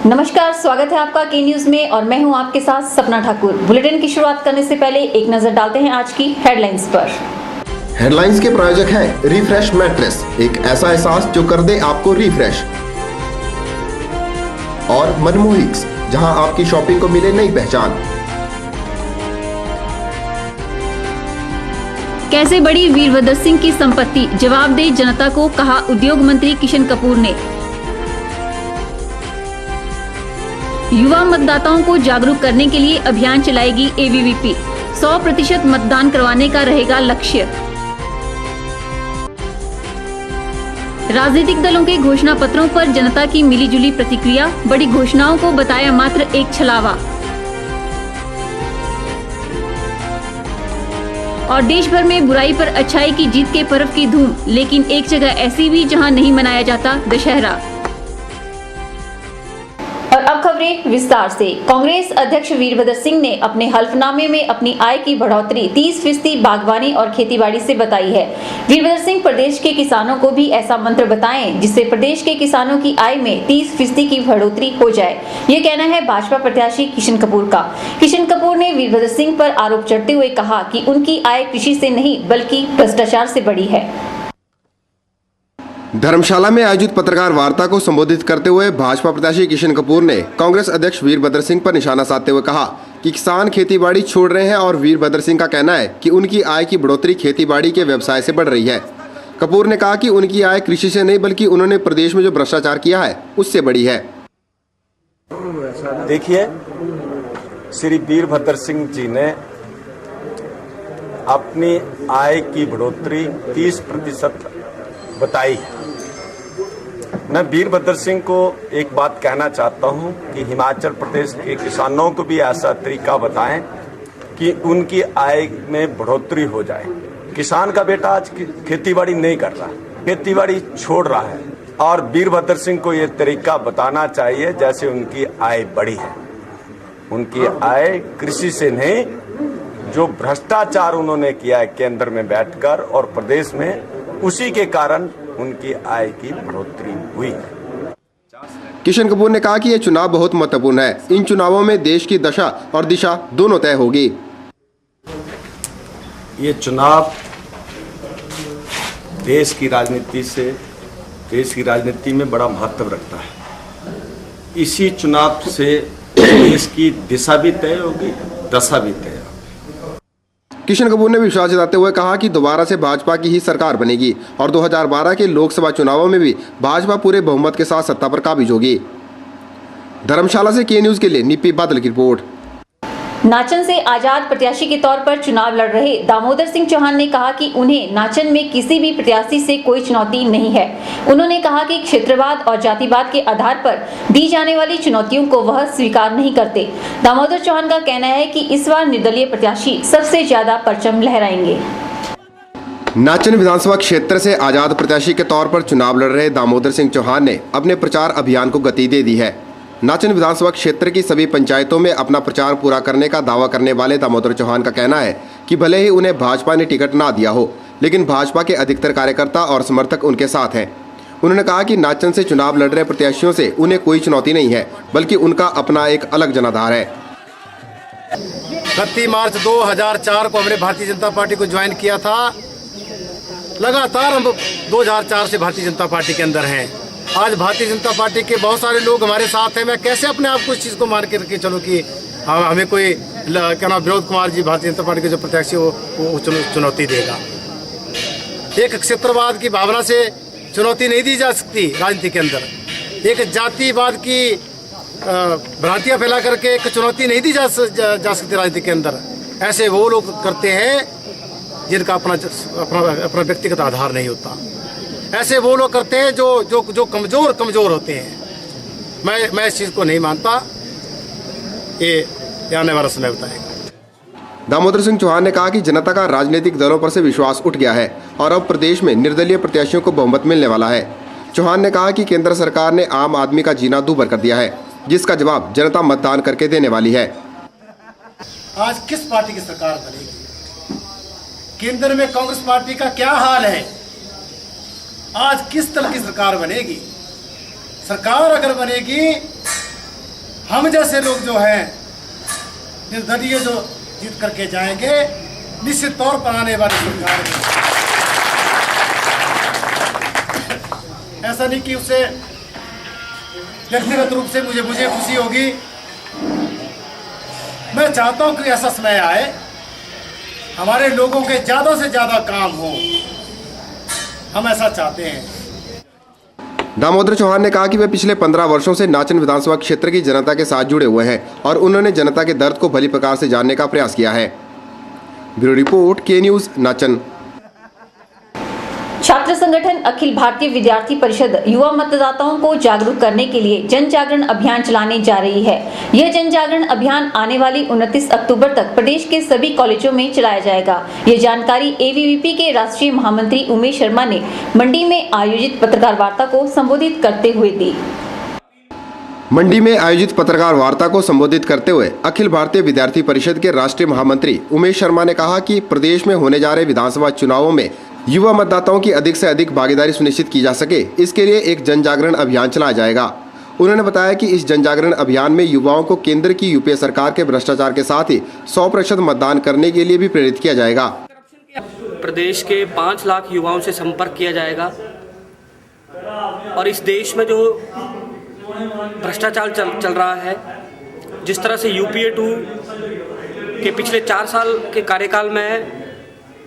नमस्कार, स्वागत है आपका के न्यूज में और मैं हूं आपके साथ सपना ठाकुर। बुलेटिन की शुरुआत करने से पहले एक नजर डालते हैं आज की हेडलाइंस पर। हेडलाइंस के प्रायोजक हैं रिफ्रेश मैट्रेस, एक ऐसा एहसास जो कर दे आपको रिफ्रेश। और मनमोहिक्स, जहां आपकी शॉपिंग को मिले नई पहचान। कैसे बढ़ी वीरभद्र सिंह की संपत्ति, जवाब दे जनता को, कहा उद्योग मंत्री किशन कपूर ने। युवा मतदाताओं को जागरूक करने के लिए अभियान चलाएगी एबीवीपी, 100% मतदान करवाने का रहेगा लक्ष्य। राजनीतिक दलों के घोषणा पत्रों पर जनता की मिलीजुली प्रतिक्रिया, बड़ी घोषणाओं को बताया मात्र एक छलावा। और देश भर में बुराई पर अच्छाई की जीत के पर्व की धूम, लेकिन एक जगह ऐसी भी जहां नहीं मनाया जाता दशहरा। और अब खबरें विस्तार से। कांग्रेस अध्यक्ष वीरभद्र सिंह ने अपने हल्फनामे में अपनी आय की बढ़ोतरी 30% बागवानी और खेतीबाड़ी से बताई है। वीरभद्र सिंह प्रदेश के किसानों को भी ऐसा मंत्र बताएं जिससे प्रदेश के किसानों की आय में 30% की बढ़ोतरी हो जाए। ये कहना है भाजपा प्रत्याशी किशन कपूर का। किशन कपूर ने वीरभद्र सिंह पर आरोप चढ़ते हुए कहा कि उनकी आय कृषि से नहीं बल्कि भ्रष्टाचार से बढ़ी है। धर्मशाला में आयोजित पत्रकार वार्ता को संबोधित करते हुए भाजपा प्रत्याशी किशन कपूर ने कांग्रेस अध्यक्ष वीरभद्र सिंह पर निशाना साधते हुए कहा कि किसान खेतीबाड़ी छोड़ रहे हैं और वीरभद्र सिंह का कहना है कि उनकी आय की बढ़ोतरी खेतीबाड़ी के व्यवसाय से बढ़ रही है। कपूर ने कहा कि उनकी आय कृषि से नहीं बल्कि उन्होंने प्रदेश में जो भ्रष्टाचार किया है उससे बढ़ी है। देखिए, श्री वीरभद्र सिंह जी ने अपनी आय की बढ़ोतरी 30% बताई। मैं वीरभद्र सिंह को एक बात कहना चाहता हूं कि हिमाचल प्रदेश के किसानों को भी ऐसा तरीका बताएं कि उनकी आय में बढ़ोतरी हो जाए। किसान का बेटा आज खेतीबाड़ी नहीं कर रहा, खेतीबाड़ी छोड़ रहा है और वीरभद्र सिंह को ये तरीका बताना चाहिए जैसे उनकी आय बढ़ी है। उनकी आय कृषि से नहीं, जो भ्रष्टाचार उन्होंने किया है केंद्र में बैठकर और प्रदेश में, उसी के कारण उनकी आय की बढ़ोतरी हुई है। किशन कपूर ने कहा कि ये चुनाव बहुत महत्वपूर्ण है। इन चुनावों में देश की दशा और दिशा दोनों तय होगी। ये चुनाव देश की राजनीति में बड़ा महत्व रखता है। इसी चुनाव से देश की दिशा भी तय होगी, दशा भी तय होगी। किशन कपूर ने विश्वास जताते हुए कहा कि दोबारा से भाजपा की ही सरकार बनेगी और 2012 के लोकसभा चुनावों में भी भाजपा पूरे बहुमत के साथ सत्ता पर काबिज होगी। धर्मशाला से के न्यूज के लिए निपी बादल की रिपोर्ट। नाचन से आजाद प्रत्याशी के तौर पर चुनाव लड़ रहे दामोदर सिंह चौहान ने कहा कि उन्हें नाचन में किसी भी प्रत्याशी से कोई चुनौती नहीं है। उन्होंने कहा कि क्षेत्रवाद और जातिवाद के आधार पर दी जाने वाली चुनौतियों को वह स्वीकार नहीं करते। दामोदर चौहान का कहना है कि इस बार निर्दलीय प्रत्याशी सबसे ज्यादा परचम लहराएंगे। नाचन विधानसभा क्षेत्र से आजाद प्रत्याशी के तौर पर चुनाव लड़ रहे दामोदर सिंह चौहान ने अपने प्रचार अभियान को गति दे दी है। नाचन विधानसभा क्षेत्र की सभी पंचायतों में अपना प्रचार पूरा करने का दावा करने वाले दामोदर चौहान का कहना है कि भले ही उन्हें भाजपा ने टिकट ना दिया हो, लेकिन भाजपा के अधिकतर कार्यकर्ता और समर्थक उनके साथ हैं। उन्होंने कहा कि नाचन से चुनाव लड़ रहे प्रत्याशियों से उन्हें कोई चुनौती नहीं है, बल्कि उनका अपना एक अलग जनाधार है। 31 मार्च 2004 को हमने भारतीय जनता पार्टी को ज्वाइन किया था। लगातार हम 2004 से भारतीय जनता पार्टी के अंदर हैं। आज भारतीय जनता पार्टी के बहुत सारे लोग हमारे साथ हैं। मैं कैसे अपने आप को इस चीज़ को मान के रखे चलो कि हमें कोई क्या नाम विनोद कुमार जी भारतीय जनता पार्टी के जो प्रत्याशी वो चुनौती देगा। एक क्षेत्रवाद की भावना से चुनौती नहीं दी जा सकती राजनीति के अंदर। एक जातिवाद की भ्रांतियाँ फैला करके एक चुनौती नहीं दी जा सकती राजनीति के अंदर। ऐसे वो लोग करते हैं जिनका अपना व्यक्तिगत आधार नहीं होता। ऐसे वो लोग करते हैं जो कमजोर होते हैं। मैं इस चीज़ को नहीं मानता। ये आने वाला समय बताएगा। दामोदर सिंह चौहान ने कहा कि जनता का राजनीतिक दलों पर से विश्वास उठ गया है और अब प्रदेश में निर्दलीय प्रत्याशियों को बहुमत मिलने वाला है। चौहान ने कहा कि केंद्र सरकार ने आम आदमी का जीना दूभर कर दिया है, जिसका जवाब जनता मतदान करके देने वाली है। आज किस पार्टी की सरकार बनेगी? केंद्र में कांग्रेस पार्टी का क्या हाल है? आज किस तरह की सरकार बनेगी? सरकार अगर बनेगी हम जैसे लोग जो हैं निर्दलीय जो जीत करके जाएंगे, निश्चित तौर पर आने वाली सरकार में ऐसा नहीं कि उससे व्यक्तिगत रूप से मुझे खुशी होगी। मैं चाहता हूं कि ऐसा समय आए हमारे लोगों के ज़्यादा से ज़्यादा काम हो, हम ऐसा चाहते हैं। दामोदर चौहान ने कहा कि वे पिछले 15 वर्षों से नाचन विधानसभा क्षेत्र की जनता के साथ जुड़े हुए हैं और उन्होंने जनता के दर्द को भली प्रकार से जानने का प्रयास किया है। ब्यूरो रिपोर्ट, के न्यूज़, नाचन। छात्र संगठन अखिल भारतीय विद्यार्थी परिषद युवा मतदाताओं को जागरूक करने के लिए जन जागरण अभियान चलाने जा रही है। यह जन जागरण अभियान आने वाली 29 अक्टूबर तक प्रदेश के सभी कॉलेजों में चलाया जाएगा। ये जानकारी एबीवीपी के राष्ट्रीय महामंत्री उमेश शर्मा ने मंडी में आयोजित पत्रकार वार्ता को संबोधित करते हुए दी। मंडी में आयोजित पत्रकार वार्ता को संबोधित करते हुए अखिल भारतीय विद्यार्थी परिषद के राष्ट्रीय महामंत्री उमेश शर्मा ने कहा कि प्रदेश में होने जा रहे विधानसभा चुनावों में युवा मतदाताओं की अधिक से अधिक भागीदारी सुनिश्चित की जा सके, इसके लिए एक जन जागरण अभियान चलाया जाएगा। उन्होंने बताया कि इस जन जागरण अभियान में युवाओं को केंद्र की यूपीए सरकार के भ्रष्टाचार के साथ ही 100% मतदान करने के लिए भी प्रेरित किया जाएगा। प्रदेश के 5 लाख युवाओं से संपर्क किया जाएगा और इस देश में जो भ्रष्टाचार चल रहा है, जिस तरह से यूपीए 2 के पिछले 4 साल के कार्यकाल में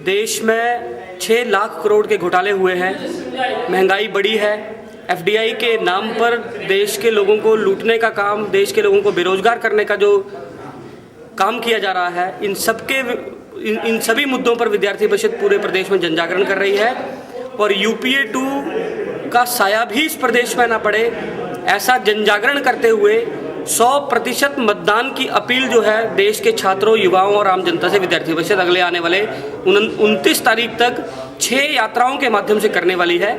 देश में 6 लाख करोड़ के घोटाले हुए हैं, महंगाई बढ़ी है, एफडीआई के नाम पर देश के लोगों को लूटने का काम, देश के लोगों को बेरोजगार करने का जो काम किया जा रहा है, इन सभी मुद्दों पर विद्यार्थी परिषद पूरे प्रदेश में जन जागरण कर रही है और यूपीए 2 का साया भी इस प्रदेश में ना पड़े, ऐसा जन जागरण करते हुए 100% मतदान की अपील जो है देश के छात्रों, युवाओं और आम जनता से विद्यार्थी परिषद अगले आने वाले 29 तारीख तक 6 यात्राओं के माध्यम से करने वाली है,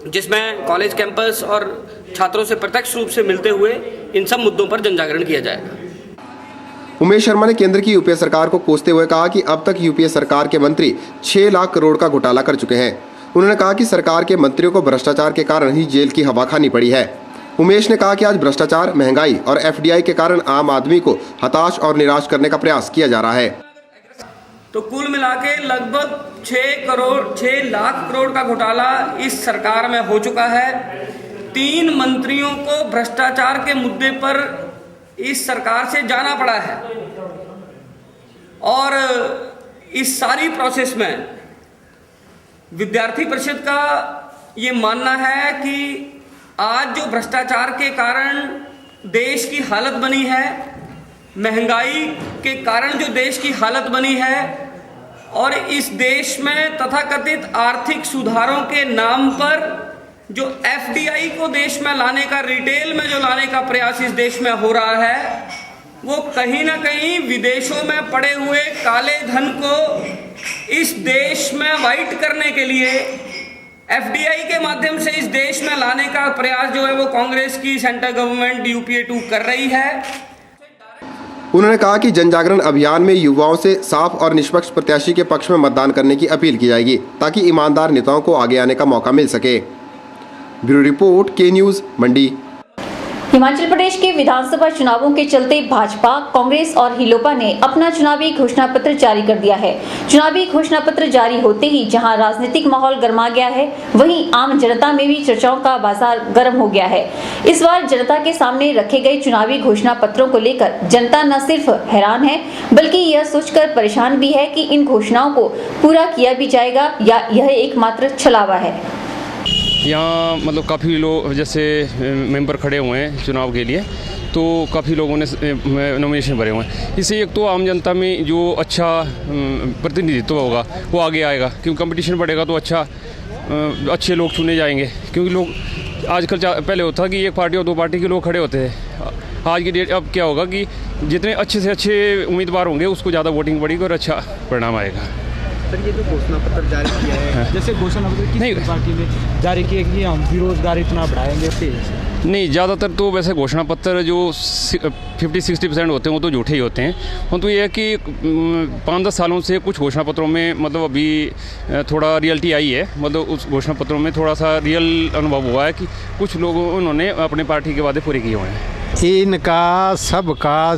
जिसमें कॉलेज कैंपस और छात्रों से प्रत्यक्ष रूप से मिलते हुए इन सब मुद्दों पर जन जागरण किया जाएगा। उमेश शर्मा ने केंद्र की यूपीए सरकार को कोसते हुए कहा कि अब तक यूपीए सरकार के मंत्री 6 लाख करोड़ का घोटाला कर चुके हैं। उन्होंने कहा कि सरकार के मंत्रियों को भ्रष्टाचार के कारण ही जेल की हवा खानी पड़ी है। उमेश ने कहा कि आज भ्रष्टाचार, महंगाई और एफडीआई के कारण आम आदमी को हताश और निराश करने का प्रयास किया जा रहा है। तो कुल मिला के लगभग 6 लाख करोड़ का घोटाला इस सरकार में हो चुका है। 3 मंत्रियों को भ्रष्टाचार के मुद्दे पर इस सरकार से जाना पड़ा है और इस सारी प्रोसेस में विद्यार्थी परिषद का ये मानना है कि आज जो भ्रष्टाचार के कारण देश की हालत बनी है, महंगाई के कारण जो देश की हालत बनी है और इस देश में तथाकथित आर्थिक सुधारों के नाम पर जो एफडीआई को देश में लाने का, रिटेल में जो लाने का प्रयास इस देश में हो रहा है, वो कहीं ना कहीं विदेशों में पड़े हुए काले धन को इस देश में वाइट करने के लिए एफडीआई के माध्यम से इस देश में लाने का प्रयास जो है वो कांग्रेस की सेंट्रल गवर्नमेंट यूपीए 2 कर रही है। उन्होंने कहा कि जन जागरण अभियान में युवाओं से साफ और निष्पक्ष प्रत्याशी के पक्ष में मतदान करने की अपील की जाएगी ताकि ईमानदार नेताओं को आगे आने का मौका मिल सके। ब्यूरो रिपोर्ट, के न्यूज़, मंडी। हिमाचल प्रदेश के विधानसभा चुनावों के चलते भाजपा, कांग्रेस और हिलोपा ने अपना चुनावी घोषणा पत्र जारी कर दिया है। चुनावी घोषणा पत्र जारी होते ही जहां राजनीतिक माहौल गर्मा गया है, वहीं आम जनता में भी चर्चाओं का बाजार गर्म हो गया है। इस बार जनता के सामने रखे गए चुनावी घोषणा पत्रों को लेकर जनता न सिर्फ हैरान है, बल्कि यह सोचकर परेशान भी है कि इन घोषणाओं को पूरा किया भी जाएगा या यह एकमात्र छलावा है। यहाँ मतलब काफ़ी लोग जैसे मेंबर खड़े हुए हैं चुनाव के लिए, तो काफ़ी लोगों ने नॉमिनेशन भरे हुए हैं। इससे एक तो आम जनता में जो अच्छा प्रतिनिधित्व होगा वो आगे आएगा, क्योंकि कंपटीशन बढ़ेगा तो अच्छे लोग चुने जाएंगे। क्योंकि लोग आजकल पहले होता कि एक पार्टी और 2 पार्टी के लोग खड़े होते थे, आज की डेट अब क्या होगा कि जितने अच्छे से अच्छे उम्मीदवार होंगे उसको ज़्यादा वोटिंग बढ़ेगी और अच्छा परिणाम आएगा। सर, ये जो घोषणा पत्र जारी किया है, जैसे घोषणा पत्र किस पार्टी ने जारी किया कि हम बेरोजगारी इतना बढ़ाएंगे? नहीं, ज़्यादातर तो वैसे घोषणा पत्र जो 50-60% होते हैं वो तो झूठे ही होते हैं। परंतु ये है कि 5-10 सालों से कुछ घोषणा पत्रों में मतलब अभी थोड़ा रियलिटी आई है, मतलब उस घोषणा पत्रों में थोड़ा सा रियल अनुभव हुआ है कि कुछ लोगों उन्होंने अपने पार्टी के वादे पूरे किए हुए हैं। इनका सबका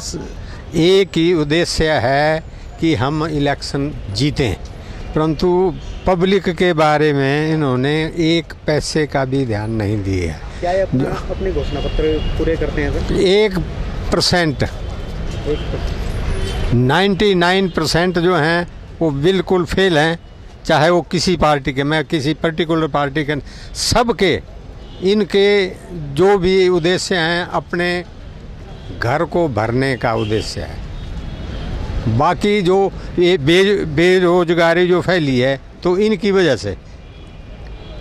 एक ही उद्देश्य है कि हम इलेक्शन जीतें, परंतु पब्लिक के बारे में इन्होंने एक पैसे का भी ध्यान नहीं दिया। क्या ये अपने घोषणा पत्र पूरे करते हैं सर? 1% 99% जो हैं वो बिल्कुल फेल हैं, चाहे वो किसी पार्टी के, मैं किसी पर्टिकुलर पार्टी के, सबके इनके जो भी उद्देश्य हैं अपने घर को भरने का उद्देश्य है। बाकी जो ये बेरोजगारी जो फैली है तो इनकी वजह से,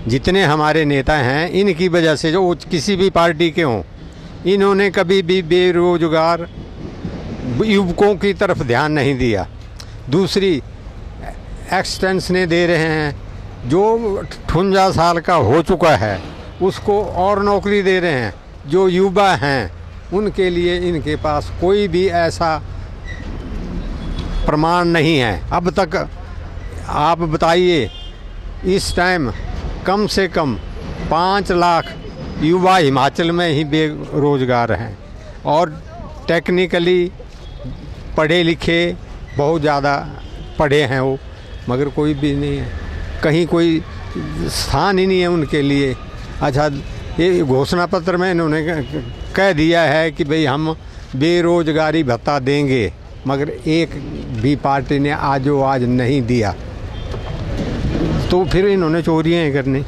जितने हमारे नेता हैं इनकी वजह से, जो किसी भी पार्टी के हों, इन्होंने कभी भी बेरोजगार युवकों की तरफ ध्यान नहीं दिया। दूसरी एक्सटेंशनें दे रहे हैं, जो 58 साल का हो चुका है उसको और नौकरी दे रहे हैं। जो युवा हैं उनके लिए इनके पास कोई भी ऐसा प्रमाण नहीं है अब तक। आप बताइए, इस टाइम कम से कम 5 लाख युवा हिमाचल में ही बेरोजगार हैं और टेक्निकली पढ़े लिखे बहुत ज़्यादा पढ़े हैं वो, मगर कोई भी नहीं है, कहीं कोई स्थान ही नहीं है उनके लिए। अच्छा, ये घोषणा पत्र में इन्होंने कह दिया है कि भाई हम बेरोजगारी भत्ता देंगे, मगर एक भी पार्टी ने आज नहीं दिया। तो फिर इन्होंने चोरियाँ ही करनी,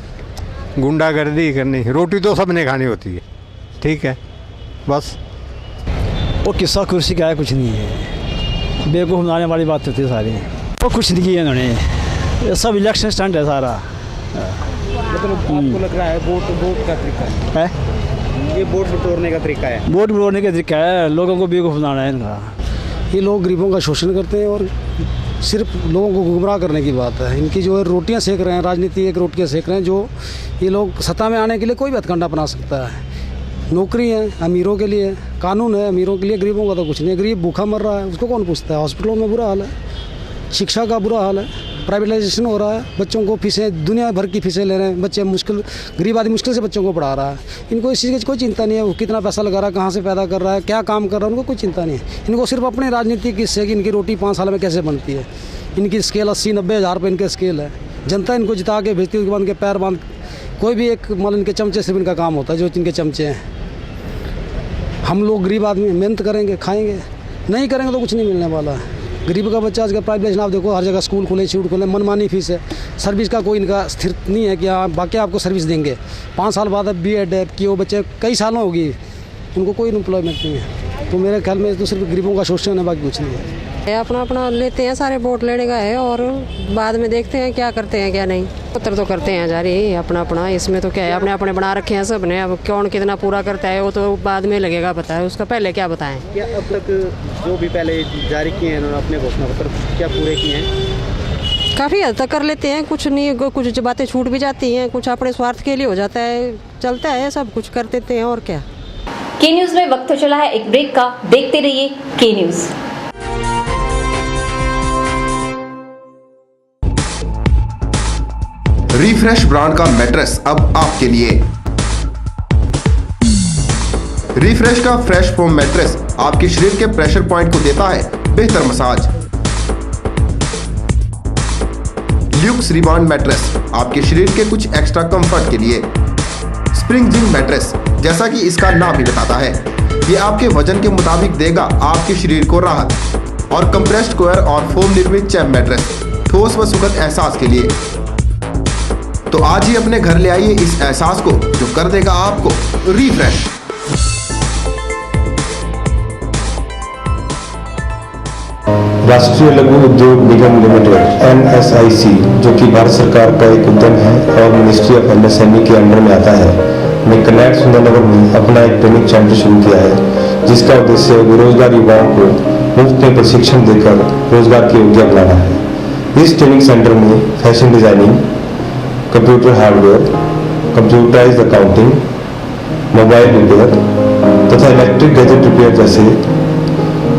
गुंडागर्दी करनी। रोटी तो सबने खानी होती है, ठीक है, बस। वो किस्सा कुर्सी का है, कुछ नहीं है, बेवकूफ़ बनाने वाली बात होती है सारी। वो कुछ नहीं किया इन्होंने, ये सब इलेक्शन स्टंट है सारा। मतलब आपको लग रहा है वोट का तरीका है, ये वोट बटोरने का तरीका है? वोट बटोरने का तरीका है, लोगों को बेवकूफ़ बनाना है इनका। ये लोग गरीबों का शोषण करते हैं और सिर्फ लोगों को गुमराह करने की बात है। इनकी जो है रोटियां सेक रहे हैं, राजनीति एक रोटियां सेक रहे हैं, जो ये लोग सत्ता में आने के लिए कोई भी हथकंडा अपना सकता है। नौकरी है अमीरों के लिए, कानून है अमीरों के लिए, गरीबों का तो कुछ नहीं। गरीब भूखा मर रहा है, उसको कौन पूछता है? हॉस्पिटलों में बुरा हाल है, शिक्षा का बुरा हाल है, प्राइवेटाइजेशन हो रहा है, बच्चों को फीसें दुनिया भर की फीसें ले रहे हैं, बच्चे मुश्किल, गरीब आदमी मुश्किल से बच्चों को पढ़ा रहा है। इनको इस चीज़ की कोई चिंता नहीं है, वो कितना पैसा लगा रहा है, कहाँ से पैदा कर रहा है, क्या काम कर रहा है, उनको कोई चिंता नहीं है। इनको सिर्फ अपनी राजनीति की इससे कि इनकी रोटी 5 साल में कैसे बनती है। इनकी स्केल 80-90 हज़ार रुपये इनके स्केल है। जनता इनको जिता के भेजती है, उसके बाद इनके पैर बांध, कोई भी एक मान इनके चमचे सिर्फ इनका काम होता है, जो इनके चमचे हैं। हम लोग गरीब आदमी मेहनत करेंगे, खाएंगे, नहीं करेंगे तो कुछ नहीं मिलने वाला है। गरीब का बच्चा आज का प्राइवेट, आप देखो हर जगह स्कूल खुले, इंस्टीट्यूट खुले, मनमानी फीस है। सर्विस का कोई इनका स्थिर नहीं है कि हाँ बाकी आपको सर्विस देंगे। 5 साल बाद अब BEd कि वो बच्चे कई सालों होगी, उनको कोई एम्प्लॉयमेंट नहीं है। तो मेरे ख्याल में तो सिर्फ गरीबों का शोषण है, बाकी कुछ नहीं है। अपना अपना लेते हैं, सारे वोट लेने का है और बाद में देखते हैं क्या करते हैं क्या नहीं। पत्र तो करते हैं जारी अपना अपना, इसमें तो क्या है, अपने अपने बना रखे हैं सब ने। अब कौन कितना पूरा करता है वो तो बाद में लगेगा पता है, उसका पहले क्या बताएं। क्या अब तक जो भी पहले जारी किए हैं उन्होंने अपने घोषणा पत्र क्या पूरे किए हैं? काफ़ी हद तक कर लेते हैं, कुछ नहीं, कुछ बातें छूट भी जाती हैं, कुछ अपने स्वार्थ के लिए हो जाता है, चलता है, सब कुछ कर देते हैं और क्या। के न्यूज में वक्त हो चला है एक ब्रेक का, देखते रहिए के न्यूज। रिफ्रेश ब्रांड का मैट्रेस अब आपके लिए। रिफ्रेश का फ्रेश फोम मैट्रेस आपके शरीर के प्रेशर पॉइंट को देता है बेहतर मसाज। ल्यूक्स रिबाउंड मैट्रेस आपके शरीर के कुछ एक्स्ट्रा कंफर्ट के लिए। स्प्रिंग जिंक मैट्रेस, जैसा कि इसका नाम ही बताता है, ये आपके वजन के मुताबिक देगा आपके शरीर को राहत। और कंप्रेस्ड कोयर और फोम निर्मित चैम्प मैट्रेस, ठोस व सुखद एहसास के लिए। तो आज ही अपने घर ले आइए इस एहसास को, जो कर देगा आपको रिफ्रेश। राष्ट्रीय लघु उद्योग निगम लिमिटेड NSIC, जो कि भारत सरकार का एक उद्यम है और मिनिस्ट्री ऑफ MSME के अंडर में आता है, ने कनेक्ट सुंदरनगर में अपना एक ट्रेनिंग सेंटर शुरू किया है, जिसका उद्देश्य बेरोजगार युवाओं को मुफ्त में प्रशिक्षण देकर रोजगार के योग्य बनाना है। इस ट्रेनिंग सेंटर में fashion designing, computer hardware, computerised accounting, mobile repair तथा इलेक्ट्रिक गैजेट रिपेयर जैसे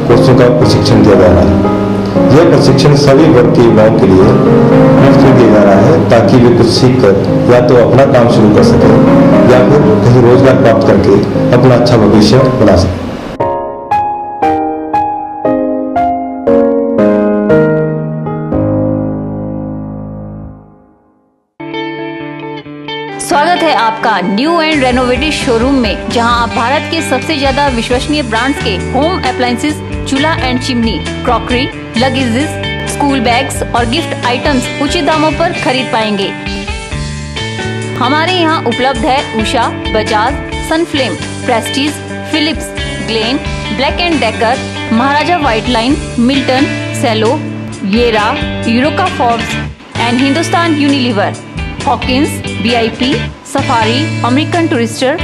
कोर्सों का प्रशिक्षण दिया जा रहा है। यह प्रशिक्षण सभी वर्ग के युवाओं के लिए मुफ्त में दिया जा रहा है ताकि वे कुछ सीख कर या तो अपना काम शुरू कर सकें या फिर कहीं रोजगार प्राप्त करके अपना अच्छा भविष्य बना सकें। स्वागत है आपका न्यू एंड रेनोवेटेड शोरूम में, जहां आप भारत के सबसे ज्यादा विश्वसनीय ब्रांड्स के होम अप्लायंसेस, चूल्हा and chimney, crockery, luggages, school bags और गिफ्ट आइटम्स उचित दामों पर खरीद पाएंगे। हमारे यहाँ उपलब्ध है Usha, Bajaj, Sunflame, Prestige, Philips, Glen, Black and Decker, Maharaja white line, Milton, Cello, Yera, Eureka Forbes and Hindustan Unilever, Hawkins, VIP, Safari, American Tourister,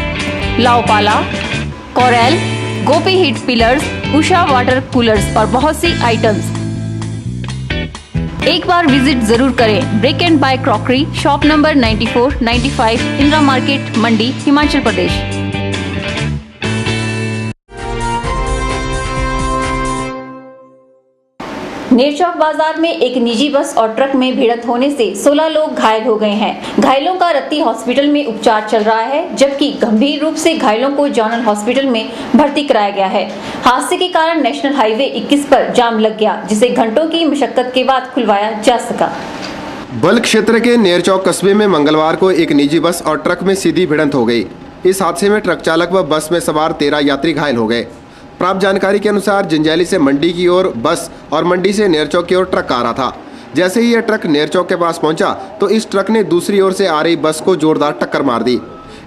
La Opala, Corelle, Gopi heat pillars, Usha water coolers और बहुत सी आइटम्स। एक बार विजिट जरूर करें। Break and bye crockery, shop number 94, 95, Indira market, Mandi, Himachal Pradesh. Nerchowk बाजार में एक निजी बस और ट्रक में भिड़ंत होने से 16 लोग घायल हो गए हैं। घायलों का रत्ती हॉस्पिटल में उपचार चल रहा है, जबकि गंभीर रूप से घायलों को जोनल हॉस्पिटल में भर्ती कराया गया है। हादसे के कारण नेशनल हाईवे 21 पर जाम लग गया, जिसे घंटों की मशक्कत के बाद खुलवाया जा सका। बल्क क्षेत्र के नेरचौक कस्बे में मंगलवार को एक निजी बस और ट्रक में सीधी भिड़ंत हो गई। इस हादसे में ट्रक चालक व बस में सवार 13 यात्री घायल हो गए। प्राप्त जानकारी के अनुसार जंजैली से मंडी की ओर बस और मंडी से नेरचौक की ओर ट्रक आ रहा था। जैसे ही यह ट्रक नेरचौक के पास पहुंचा तो इस ट्रक ने दूसरी ओर से आ रही बस को जोरदार टक्कर मार दी।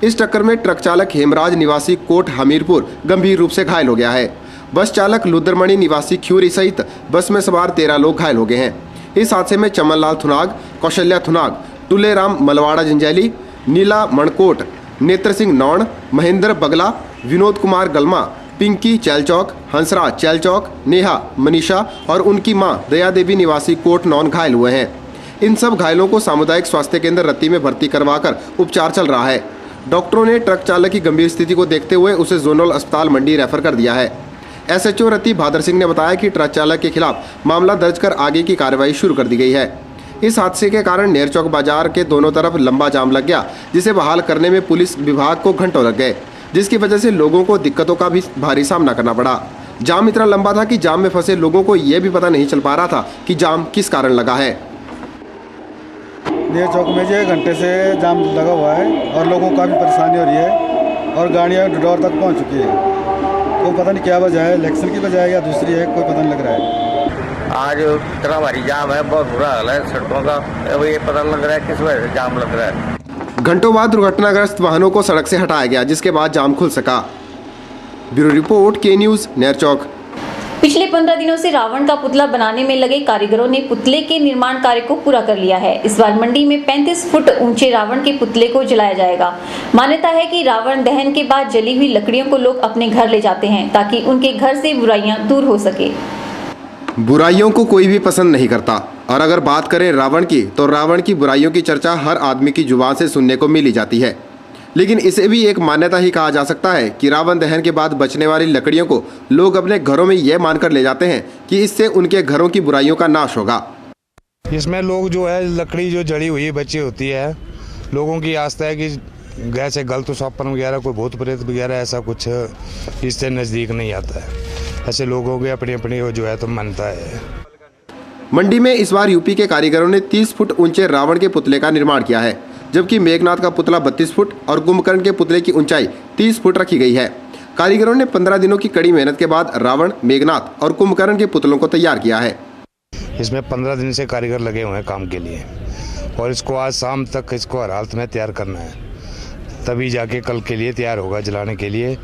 इस टक्कर में ट्रक चालक हेमराज निवासी कोट हमीरपुर गंभीर रूप से घायल हो गया है। बस चालक लुद्रमणि निवासी ख्यूरी सहित बस में सवार 13 लोग घायल हो गए हैं। इस हादसे में चमनलाल थुनाग, कौशल्या थुनाग, टुलेराम मलवाड़ा जंजैली, नीला मणकोट, नेत्र सिंह नौण, महेंद्र बगला, विनोद कुमार गलमा, पिंकी चैलचौक, हंसराज चैलचौक, नेहा मनीषा और उनकी मां दया देवी निवासी कोट नौन घायल हुए हैं। इन सब घायलों को सामुदायिक स्वास्थ्य केंद्र रत्ती में भर्ती करवाकर उपचार चल रहा है। डॉक्टरों ने ट्रक चालक की गंभीर स्थिति को देखते हुए उसे जोनल अस्पताल मंडी रेफर कर दिया है। SHO रत्ती भादर सिंह ने बताया कि ट्रक चालक के खिलाफ मामला दर्ज कर आगे की कार्रवाई शुरू कर दी गई है। इस हादसे के कारण नेरचौक बाजार के दोनों तरफ लंबा जाम लग गया, जिसे बहाल करने में पुलिस विभाग को घंटों लग गए, जिसकी वजह से लोगों को दिक्कतों का भी भारी सामना करना पड़ा। जाम इतना लंबा था कि जाम में फंसे लोगों को यह भी पता नहीं चल पा रहा था कि जाम किस कारण लगा है। नेरचौक में जो घंटे से जाम लगा हुआ है और लोगों को काफ़ी परेशानी हो रही है और गाड़ियाँ डोर तक पहुंच चुकी है। तो पता नहीं क्या वजह है, इलेक्शन की वजह है या दूसरी है, कोई पता नहीं लग रहा है। आज इतना भारी जाम है, बहुत बुरा हाल है सड़कों का। अब ये पता लग रहा है किस वजह से जाम लग रहा है। घंटों बाद दुर्घटनाग्रस्त वाहनों को सड़क से हटाया गया, जिसके बाद जाम खुल सका। ब्यूरो रिपोर्ट, के न्यूज़, नेरचौक। पिछले 15 दिनों से रावण का पुतला बनाने में लगे कारीगरों ने पुतले के निर्माण कार्य को पूरा कर लिया है। इस बार मंडी में 35 फुट ऊंचे रावण के पुतले को जलाया जाएगा। मान्यता है कि रावण दहन के बाद जली हुई लकड़ियों को लोग अपने घर ले जाते हैं, ताकि उनके घर से बुराइयां दूर हो सके। बुराइयों को कोई भी पसंद नहीं करता, और अगर बात करें रावण की, तो रावण की बुराइयों की चर्चा हर आदमी की जुबान से सुनने को मिली जाती है। लेकिन इसे भी एक मान्यता ही कहा जा सकता है कि रावण दहन के बाद बचने वाली लकड़ियों को लोग अपने घरों में यह मानकर ले जाते हैं कि इससे उनके घरों की बुराइयों का नाश होगा। इसमें लोग जो है लकड़ी जो जड़ी हुई बची होती है, लोगों की आस्था है कि जैसे गलत सपन वगैरह, कोई भूत प्रेत वगैरह ऐसा कुछ इससे नज़दीक नहीं आता है। ऐसे लोगों की अपनी अपनी जो है तो मानता है। मंडी में इस बार यूपी के कारीगरों ने 30 फुट ऊंचे रावण के पुतले का निर्माण किया है, जबकि मेघनाथ का पुतला 32 फुट और कुंभकर्ण के पुतले की ऊंचाई 30 फुट रखी गई है। कारीगरों ने 15 दिनों की कड़ी मेहनत के बाद रावण, मेघनाथ और कुंभकर्ण के पुतलों को तैयार किया है। इसमें 15 दिन से कारीगर लगे हुए हैं काम के लिए, और इसको आज शाम तक इसको हर हालत में तैयार करना है, तभी जाके कल के लिए तैयार होगा जलाने के लिए।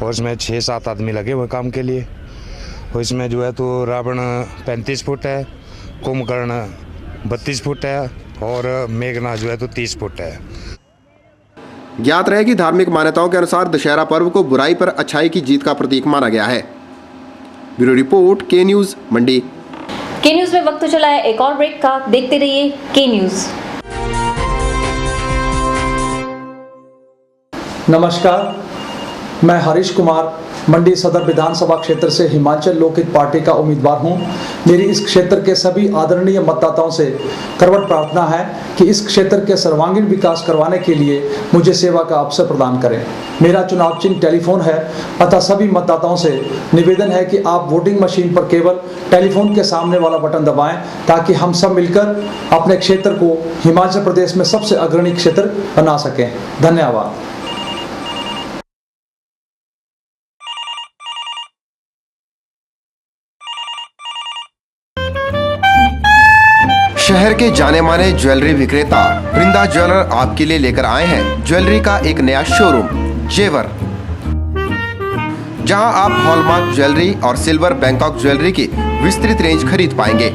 और इसमें 6-7 आदमी लगे हुए काम के लिए। और इसमें जो है तो रावण 35 फुट है, कुंभकर्ण 32 फुट है और मेघनाथ जो है तो 30 फुट है। ज्ञात रहे कि धार्मिक मान्यताओं के अनुसार दशहरा पर्व को बुराई पर अच्छाई की जीत का प्रतीक माना गया है। ब्यूरो रिपोर्ट, के न्यूज़, मंडी। के न्यूज़ में वक्त चला है एक और ब्रेक का। देखते रहिए के न्यूज़। नमस्कार, मैं हरीश कुमार मंडी सदर विधानसभा क्षेत्र से हिमाचल लोकहित पार्टी का उम्मीदवार हूं। मेरी इस क्षेत्र के सभी आदरणीय मतदाताओं से करवट प्रार्थना है कि इस क्षेत्र के सर्वांगीण विकास करवाने के लिए मुझे सेवा का अवसर प्रदान करें। मेरा चुनाव चिन्ह टेलीफोन है, अतः सभी मतदाताओं से निवेदन है कि आप वोटिंग मशीन पर केवल टेलीफोन के सामने वाला बटन दबाएं, ताकि हम सब मिलकर अपने क्षेत्र को हिमाचल प्रदेश में सबसे अग्रणी क्षेत्र बना सकें। धन्यवाद। शहर के जाने माने ज्वेलरी विक्रेता वृंदा ज्वेलर आपके लिए लेकर आए हैं ज्वेलरी का एक नया शोरूम जेवर, जहां आप हॉलमार्क ज्वेलरी और सिल्वर बैंकॉक ज्वेलरी की विस्तृत रेंज खरीद पाएंगे।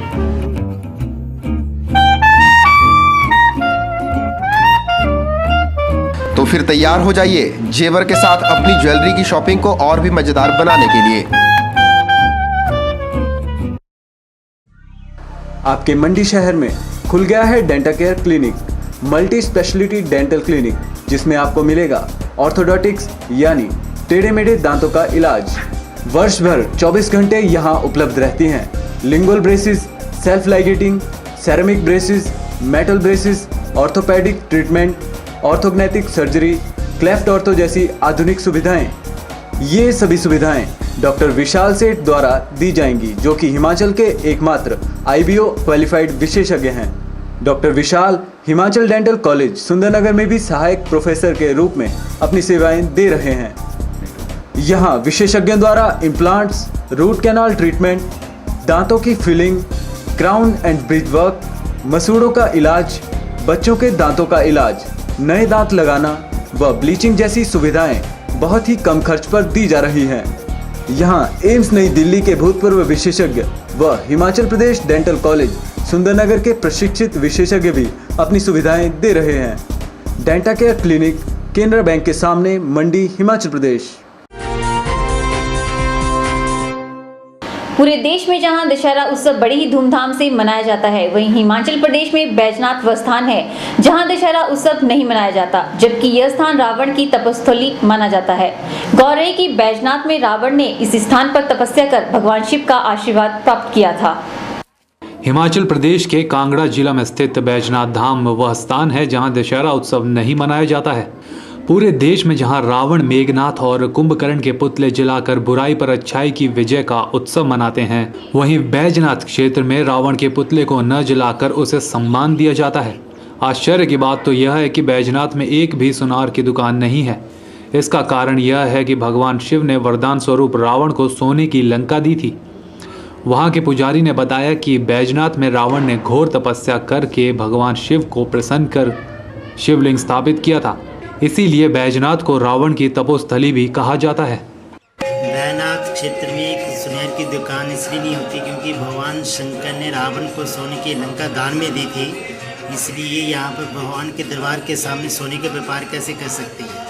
तो फिर तैयार हो जाइए जेवर के साथ अपनी ज्वेलरी की शॉपिंग को और भी मजेदार बनाने के लिए। आपके मंडी शहर में खुल गया है dental care clinic, multi speciality dental clinic, जिसमें आपको मिलेगा ऑर्थोडोंटिक्स यानी टेढ़े मेढ़े दांतों का इलाज। वर्ष भर 24 घंटे यहाँ उपलब्ध रहती हैं। Lingual braces, self ligating, ceramic braces, metal braces, orthopedic treatment, orthognathic surgery, cleft ortho जैसी आधुनिक सुविधाएं। ये सभी सुविधाएं डॉक्टर विशाल सेठ द्वारा दी जाएंगी, जो कि हिमाचल के एकमात्र IBO क्वालिफाइड विशेषज्ञ हैं। डॉक्टर विशाल हिमाचल डेंटल कॉलेज सुंदरनगर में भी सहायक प्रोफेसर के रूप में अपनी सेवाएं दे रहे हैं। यहाँ विशेषज्ञों द्वारा इम्प्लांट्स, रूट कैनाल ट्रीटमेंट, दांतों की filling, crown and bridge work, मसूड़ों का इलाज, बच्चों के दांतों का इलाज, नए दांत लगाना व ब्लीचिंग जैसी सुविधाएं बहुत ही कम खर्च पर दी जा रही हैं। यहाँ एम्स नई दिल्ली के भूतपूर्व विशेषज्ञ व हिमाचल प्रदेश डेंटल कॉलेज सुंदरनगर के प्रशिक्षित विशेषज्ञ भी अपनी सुविधाएं दे रहे हैं। Denta care clinic, Canara bank के सामने, मंडी, हिमाचल प्रदेश। पूरे देश में जहां दशहरा उत्सव बड़ी ही धूमधाम से मनाया जाता है, वहीं हिमाचल प्रदेश में बैजनाथ वह स्थान है जहां दशहरा उत्सव नहीं मनाया जाता, जबकि यह स्थान रावण की तपस्थली माना जाता है। गौर है कि बैजनाथ में रावण ने इस स्थान पर तपस्या कर भगवान शिव का आशीर्वाद प्राप्त किया था। हिमाचल प्रदेश के कांगड़ा जिला में स्थित बैजनाथ धाम वह स्थान है जहां दशहरा उत्सव नहीं मनाया जाता है। पूरे देश में जहां रावण, मेघनाथ और कुंभकर्ण के पुतले जलाकर बुराई पर अच्छाई की विजय का उत्सव मनाते हैं, वहीं बैजनाथ क्षेत्र में रावण के पुतले को न जलाकर उसे सम्मान दिया जाता है। आश्चर्य की बात तो यह है कि बैजनाथ में एक भी सुनार की दुकान नहीं है। इसका कारण यह है कि भगवान शिव ने वरदान स्वरूप रावण को सोने की लंका दी थी। वहाँ के पुजारी ने बताया कि बैजनाथ में रावण ने घोर तपस्या करके भगवान शिव को प्रसन्न कर शिवलिंग स्थापित किया था, इसीलिए बैजनाथ को रावण की तपोस्थली भी कहा जाता है। बैजनाथ क्षेत्र में एक सुनार की दुकान इसलिए नहीं होती क्योंकि भगवान शंकर ने रावण को सोने की लंका दान में दी थी, इसलिए यहाँ पर भगवान के दरबार के सामने सोने के व्यापार कैसे कर सकते हैं।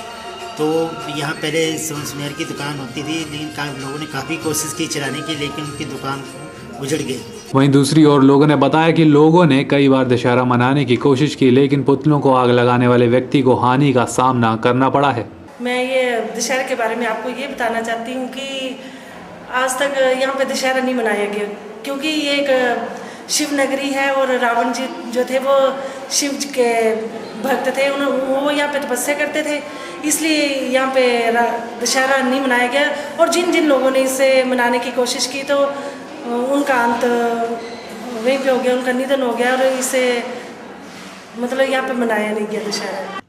तो यहाँ पहले सुनार की दुकान होती थी, लेकिन लोगों ने काफ़ी कोशिश की चलाने की, लेकिन उनकी दुकान उजड़ गई। वहीं दूसरी ओर लोगों ने बताया कि लोगों ने कई बार दशहरा मनाने की कोशिश की, लेकिन पुतलों को आग लगाने वाले व्यक्ति को हानि का सामना करना पड़ा है। मैं ये दशहरा के बारे में आपको ये बताना चाहती हूँ कि आज तक यहाँ पे दशहरा नहीं मनाया गया, क्योंकि ये एक शिव नगरी है और रावण जी जो थे वो शिव के भक्त थे, वो यहाँ पे तपस्या करते थे, इसलिए यहाँ पे दशहरा नहीं मनाया गया। और जिन जिन लोगों ने इसे मनाने की कोशिश की तो उनका अंत वहीं पे हो गया, उनका निधन हो गया और इसे मतलब यहाँ पे मनाया नहीं गया दशहरा।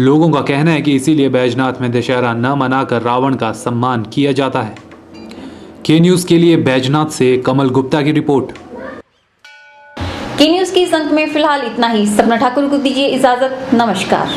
लोगों का कहना है कि इसीलिए बैजनाथ में दशहरा न मनाकर रावण का सम्मान किया जाता है। के न्यूज़ के लिए बैजनाथ से कमल गुप्ता की रिपोर्ट। के न्यूज़ की इस अंक में फिलहाल इतना ही। सपना ठाकुर को दीजिए इजाजत। नमस्कार।